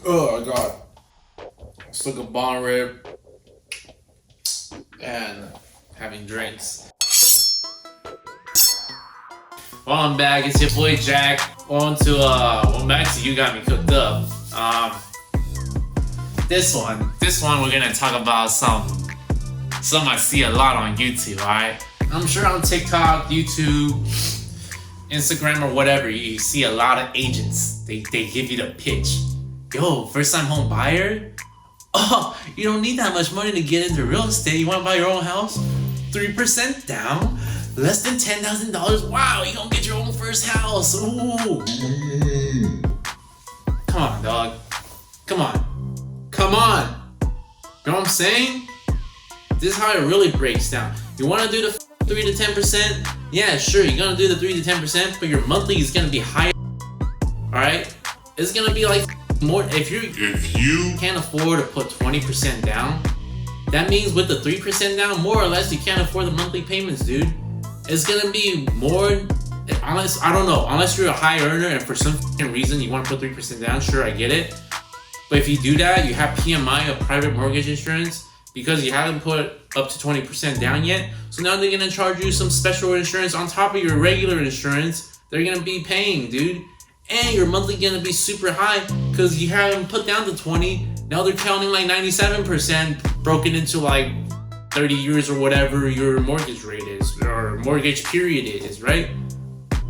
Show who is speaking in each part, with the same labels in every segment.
Speaker 1: Oh my god. Stuck a bone rib and having drinks. Well, I'm back. It's your boy Jack. On back to You Got Me Cooked Up. This one we're gonna talk about some I see a lot on YouTube, alright? I'm sure on TikTok, YouTube, Instagram, or whatever, you see a lot of agents. They give you the pitch. Yo, first time home buyer? Oh, you don't need that much money to get into real estate. You wanna buy your own house? 3% down? Less than $10,000? Wow, you gonna get your own first house. Ooh. Come on, dog. Come on. You know what I'm saying? This is how it really breaks down. You wanna do the 3 to 10%? Yeah, sure, you're gonna do the 3 to 10%, but your monthly is gonna be higher. Alright? It's gonna be like more. If you can't afford to put 20% down, that means with the 3% down, more or less, you can't afford the monthly payments, dude. It's gonna be more, unless, I don't know, unless you're a high earner and for some reason you want to put 3% down, sure, I get it. But if you do that, you have PMI, a private mortgage insurance, because you haven't put up to 20% down yet. So now they're gonna charge you some special insurance on top of your regular insurance. They're gonna be paying, dude. And your monthly gonna be super high because you haven't put down to 20. Now they're counting like 97% broken into like 30 years or whatever your mortgage rate is or mortgage period is, right?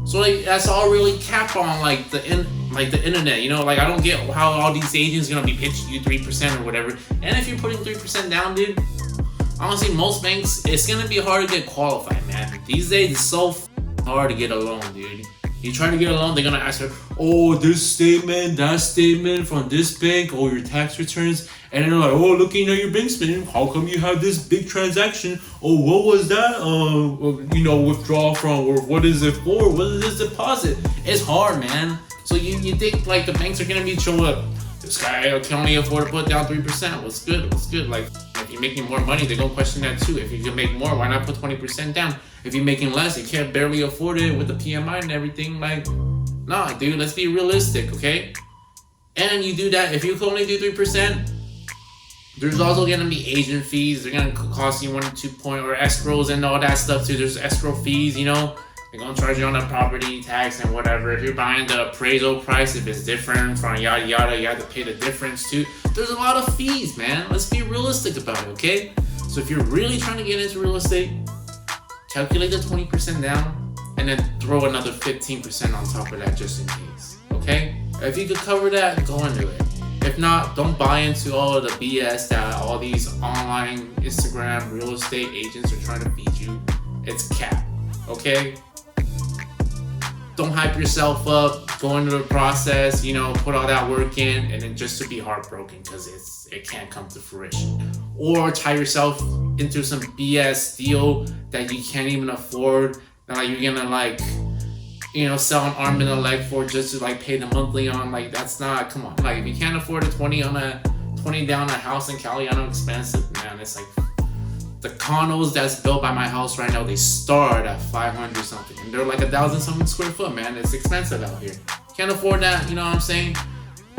Speaker 1: So like that's all really cap on like the internet, you know? Like I don't get how all these agents gonna be pitching you 3% or whatever. And if you're putting 3% down, dude, honestly, most banks, it's gonna be hard to get qualified, man. These days it's so hard to get a loan, dude. You try to get a loan, they're gonna ask you, oh, this statement, that statement from this bank, or your tax returns, and then they're like, oh, looking at your bank statement, how come you have this big transaction? Oh, what was that? Withdrawal from, or what is it for? What is this deposit? It's hard, man. So you think like the banks are gonna be showing up, this guy can only afford to put down 3%. What's good? Like if you're making more money, they're gonna question that too. If you can make more, why not put 20% down? If you're making less, you can't barely afford it with the PMI and everything. Like, nah, dude, let's be realistic, okay? And you do that, if you can only do 3%, there's also gonna be agent fees. They're gonna cost you 1 or 2 point or escrows and all that stuff too. There's escrow fees, you know? They're gonna charge you on the property tax and whatever. If you're buying the appraisal price, if it's different from yada yada, you have to pay the difference too. There's a lot of fees, man. Let's be realistic about it, okay? So if you're really trying to get into real estate, calculate the 20% down and then throw another 15% on top of that just in case, okay? If you could cover that, go into it. If not, don't buy into all of the BS that all these online Instagram real estate agents are trying to feed you. It's cap, okay? Don't hype yourself up, go into the process, put all that work in, and then just to be heartbroken because it can't come to fruition. Or tie yourself into some BS deal that you can't even afford, that like you're gonna sell an arm and a leg for just to pay the monthly on. Like that's not, come on. Like if you can't afford a 20 down a house in Cali, I know expensive, man. It's like the condos that's built by my house right now, they start at 500 something, and they're like 1,000 something square foot, man. It's expensive out here. Can't afford that, you know what I'm saying?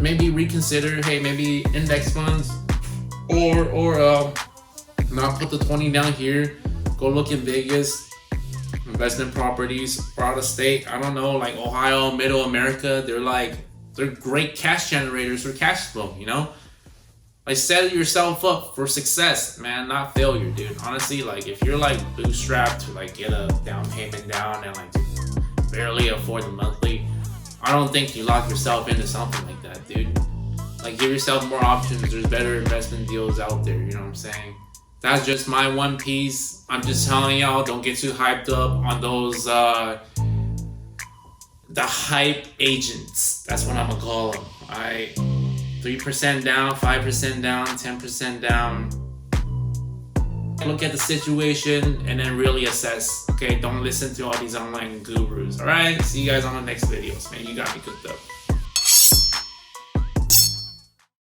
Speaker 1: Maybe reconsider, hey, maybe index funds, or not put the 20 down here. Go look in Vegas, investment properties, out of state. I don't know, like Ohio, Middle America. They're great cash generators for cash flow, you know? Like set yourself up for success, man, not failure, dude. Honestly, like if you're bootstrapped to get a down payment down and barely afford the monthly, I don't think you lock yourself into something like that, dude. Like give yourself more options. There's better investment deals out there, you know what I'm saying? That's just my one piece. I'm just telling y'all, don't get too hyped up on those the hype agents. That's what I'm gonna call them. 3% down, 5% down, 10% down. Look at the situation and then really assess. Okay, don't listen to all these online gurus. All right, see you guys on the next videos, man. You got me cooked up.